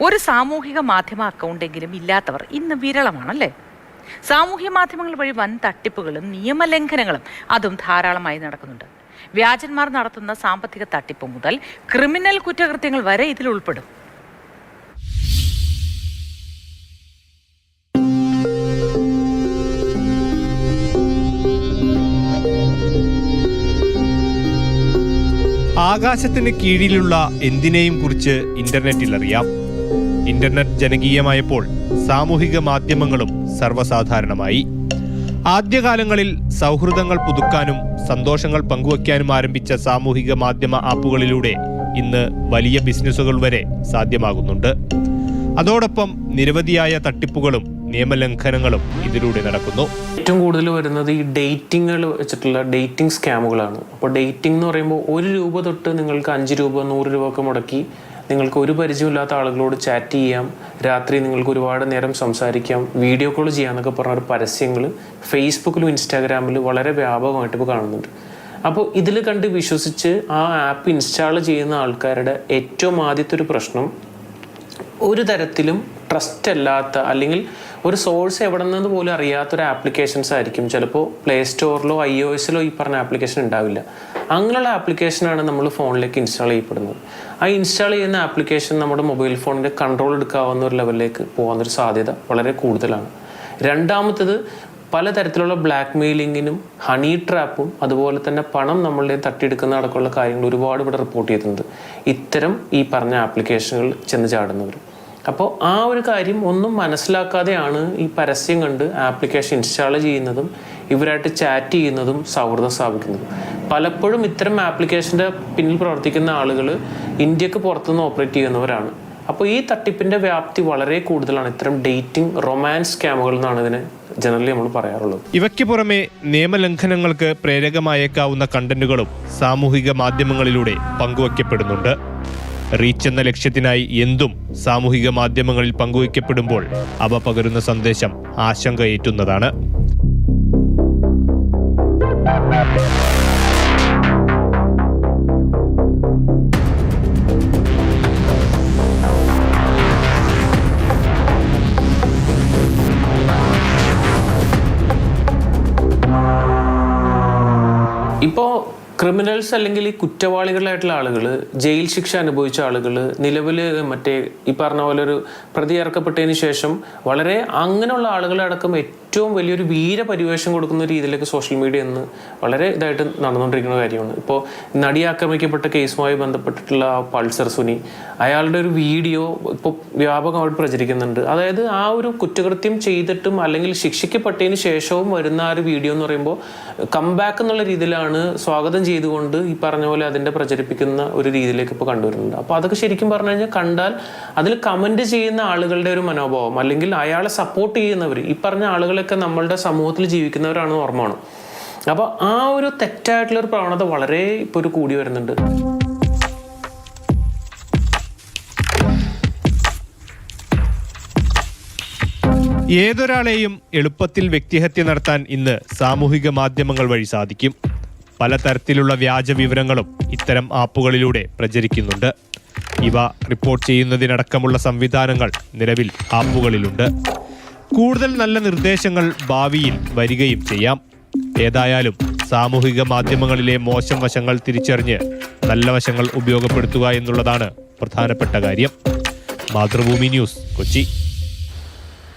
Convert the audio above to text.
ഒരു സാമൂഹിക മാധ്യമ അക്കൗണ്ടെങ്കിലും ഇല്ലാത്തവർ ഇന്ന് വിരളമാണല്ലേ? സാമൂഹ്യ മാധ്യമങ്ങൾ വഴി വൻ തട്ടിപ്പുകളും നിയമലംഘനങ്ങളും അതും ധാരാളമായി നടക്കുന്നുണ്ട്. വ്യാജന്മാർ നടത്തുന്ന സാമ്പത്തിക തട്ടിപ്പ് മുതൽ ക്രിമിനൽ കുറ്റകൃത്യങ്ങൾ വരെ ഇതിൽ ഉൾപ്പെടും. ആകാശത്തിന് കീഴിലുള്ള എന്തിനേയും കുറിച്ച് ഇന്റർനെറ്റിൽ അറിയാം. ഇന്റർനെറ്റ് ജനകീയമായപ്പോൾ സാമൂഹിക മാധ്യമങ്ങളും സർവ്വസാധാരണമായി. ആദ്യകാലങ്ങളിൽ സൗഹൃദങ്ങൾ പുതുക്കാനും സന്തോഷങ്ങൾ പങ്കുവയ്ക്കാനും ആരംഭിച്ച സാമൂഹിക മാധ്യമ ആപ്പുകളിലൂടെ ഇന്ന് വലിയ ബിസിനസ്സുകൾ വരെ സാധ്യമാകുന്നുണ്ട്. അതോടൊപ്പം നിരവധിയായ തട്ടിപ്പുകളും നിയമലംഘനങ്ങളും ഇതിലൂടെ നടക്കുന്നു. ഏറ്റവും കൂടുതൽ വരുന്നത് ഈ ഡേറ്റിങ്ങുകൾ വെച്ചിട്ടുള്ള ഡേറ്റിംഗ് സ്കാമുകളാണ്. അപ്പോൾ ഡേറ്റിംഗ് എന്ന് പറയുമ്പോൾ 1 രൂപ തൊട്ട് നിങ്ങൾക്ക് 5 രൂപ 100 രൂപ ഒക്കെ മുടക്കി നിങ്ങൾക്ക് ഒരു പരിചയമില്ലാത്ത ആളുകളോട് ചാറ്റ് ചെയ്യാം, രാത്രി നിങ്ങൾക്ക് ഒരുപാട് നേരം സംസാരിക്കാം, വീഡിയോ കോൾ ചെയ്യാമെന്നൊക്കെ പറഞ്ഞ പരസ്യങ്ങൾ ഫേസ്ബുക്കിലും ഇൻസ്റ്റാഗ്രാമിലും വളരെ വ്യാപകമായിട്ട് ഇപ്പോൾ കാണുന്നുണ്ട്. അപ്പോൾ ഇതിൽ കണ്ട് വിശ്വസിച്ച് ആ ആപ്പ് ഇൻസ്റ്റാൾ ചെയ്യുന്ന ആൾക്കാരുടെ ഏറ്റവും ആദ്യത്തെ ഒരു പ്രശ്നം, ഒരു തരത്തിലും ട്രസ്റ്റ് അല്ലാത്ത അല്ലെങ്കിൽ ഒരു സോഴ്സ് എവിടെ നിന്ന് പോലും അറിയാത്തൊരു ആപ്ലിക്കേഷൻസ് ആയിരിക്കും. ചിലപ്പോൾ പ്ലേ സ്റ്റോറിലോ iOS-ലോ ഈ പറഞ്ഞ ആപ്ലിക്കേഷൻ ഉണ്ടാവില്ല. അങ്ങനെയുള്ള ആപ്ലിക്കേഷനാണ് നമ്മൾ ഫോണിലേക്ക് ഇൻസ്റ്റാൾ ചെയ്യപ്പെടുന്നത്. ആ ഇൻസ്റ്റാൾ ചെയ്യുന്ന ആപ്ലിക്കേഷൻ നമ്മുടെ മൊബൈൽ ഫോണിൻ്റെ കൺട്രോൾ എടുക്കാവുന്ന ഒരു ലെവലിലേക്ക് പോകാനൊരു സാധ്യത വളരെ കൂടുതലാണ്. രണ്ടാമത്തത്, പലതരത്തിലുള്ള ബ്ലാക്ക് മെയിലിങ്ങിനും ഹണി ട്രാപ്പും അതുപോലെ തന്നെ പണം നമ്മളുടെ തട്ടിയെടുക്കുന്ന അടക്കമുള്ള കാര്യങ്ങൾ ഒരുപാട് ഇവിടെ റിപ്പോർട്ട് ചെയ്തിട്ടുണ്ട് ഇത്തരം ഈ പറഞ്ഞ ആപ്ലിക്കേഷനുകൾ ചെന്ന് ചാടുന്നവർ. അപ്പോൾ ആ ഒരു കാര്യം ഒന്നും മനസ്സിലാക്കാതെയാണ് ഈ പരസ്യം കണ്ട് ആപ്ലിക്കേഷൻ ഇൻസ്റ്റാൾ ചെയ്യുന്നതും ഇവരായിട്ട് ചാറ്റ് ചെയ്യുന്നതും സൗഹൃദം സ്ഥാപിക്കുന്നതും. പലപ്പോഴും ഇത്തരം ആപ്ലിക്കേഷൻ്റെ പിന്നിൽ പ്രവർത്തിക്കുന്ന ആളുകൾ ഇന്ത്യക്ക് പുറത്തുനിന്ന് ഓപ്പറേറ്റ് ചെയ്യുന്നവരാണ്. അപ്പോൾ ഈ തട്ടിപ്പിൻ്റെ വ്യാപ്തി വളരെ കൂടുതലാണ്. ഇത്തരം ഡേറ്റിംഗ് റൊമാൻസ് സ്കാമുകൾ എന്നാണ് ഇതിനെ ജനറലി നമ്മൾ പറയാറുള്ളത്. ഇവയ്ക്ക് പുറമെ നിയമലംഘനങ്ങൾക്ക് പ്രേരകമായേക്കാവുന്ന കണ്ടന്റുകളും സാമൂഹിക മാധ്യമങ്ങളിലൂടെ പങ്കുവയ്ക്കപ്പെടുന്നുണ്ട്. റീച്ച് എന്ന ലക്ഷ്യത്തിനായി എന്തും സാമൂഹിക മാധ്യമങ്ങളിൽ പങ്കുവയ്ക്കപ്പെടുമ്പോൾ അവ പകരുന്ന സന്ദേശം ആശങ്കയേറ്റുന്നതാണ്. ഇപ്പോൾ ക്രിമിനൽസ് അല്ലെങ്കിൽ ഈ കുറ്റവാളികളായിട്ടുള്ള ആളുകൾ, ജയിൽ ശിക്ഷ അനുഭവിച്ച ആളുകൾ, നിലവിൽ മറ്റേ ഈ പറഞ്ഞ പോലെ ഒരു പ്രതി ഇറക്കപ്പെട്ടതിന് ശേഷം വളരെ അങ്ങനെയുള്ള ആളുകളെ അടക്കം ഏറ്റവും വലിയൊരു വീരപരിവേഷം കൊടുക്കുന്ന രീതിയിലേക്ക് സോഷ്യൽ മീഡിയ ഇന്ന് വളരെ ഇതായിട്ട് നടന്നുകൊണ്ടിരിക്കുന്ന കാര്യമാണ്. ഇപ്പോൾ നടി ആക്രമിക്കപ്പെട്ട കേസുമായി ബന്ധപ്പെട്ടിട്ടുള്ള പൾസർ സുനി, അയാളുടെ ഒരു വീഡിയോ ഇപ്പോൾ വ്യാപകമായിട്ട് പ്രചരിക്കുന്നുണ്ട്. അതായത് ആ ഒരു കുറ്റകൃത്യം ചെയ്തിട്ടും അല്ലെങ്കിൽ ശിക്ഷിക്കപ്പെട്ടതിന് ശേഷവും വരുന്ന ആ ഒരു വീഡിയോ എന്ന് പറയുമ്പോൾ കംബാക്ക് എന്നുള്ള രീതിയിലാണ് സ്വാഗതം ചെയ്തുകൊണ്ട് ഈ പറഞ്ഞ പോലെ അതിൻ്റെ പ്രചരിപ്പിക്കുന്ന ഒരു രീതിയിലേക്ക് ഇപ്പോൾ കണ്ടുവരുന്നുണ്ട്. അപ്പോൾ അതൊക്കെ ശരിക്കും പറഞ്ഞു കഴിഞ്ഞാൽ കണ്ടാൽ അതിൽ കമൻറ്റ് ചെയ്യുന്ന ആളുകളുടെ ഒരു മനോഭാവം അല്ലെങ്കിൽ അയാളെ സപ്പോർട്ട് ചെയ്യുന്നവർ, ഈ പറഞ്ഞ ആളുകളൊക്കെ നമ്മളുടെ സമൂഹത്തിൽ ജീവിക്കുന്നവരാണെന്ന് ഓർമ്മ വേണം. അപ്പോൾ ആ ഒരു തെറ്റായിട്ടുള്ളൊരു പ്രവണത വളരെ ഇപ്പോൾ ഒരു കൂടി വരുന്നുണ്ട്. ഏതൊരാളെയും എളുപ്പത്തിൽ വ്യക്തിഹത്യ നടത്താൻ ഇന്ന് സാമൂഹിക മാധ്യമങ്ങൾ വഴി സാധിക്കും. പലതരത്തിലുള്ള വ്യാജ വിവരങ്ങളും ഇത്തരം ആപ്പുകളിലൂടെ പ്രചരിക്കുന്നുണ്ട്. ഇവ റിപ്പോർട്ട് ചെയ്യുന്നതിനടക്കമുള്ള സംവിധാനങ്ങൾ നിലവിൽ ആപ്പുകളിലുണ്ട്. കൂടുതൽ നല്ല നിർദ്ദേശങ്ങൾ ഭാവിയിൽ വരികയും ചെയ്യാം. ഏതായാലും സാമൂഹിക മാധ്യമങ്ങളിലെ മോശം വശങ്ങൾ തിരിച്ചറിഞ്ഞ് നല്ല വശങ്ങൾ ഉപയോഗപ്പെടുത്തുക എന്നുള്ളതാണ് പ്രധാനപ്പെട്ട കാര്യം. മാതൃഭൂമി ന്യൂസ്, കൊച്ചി.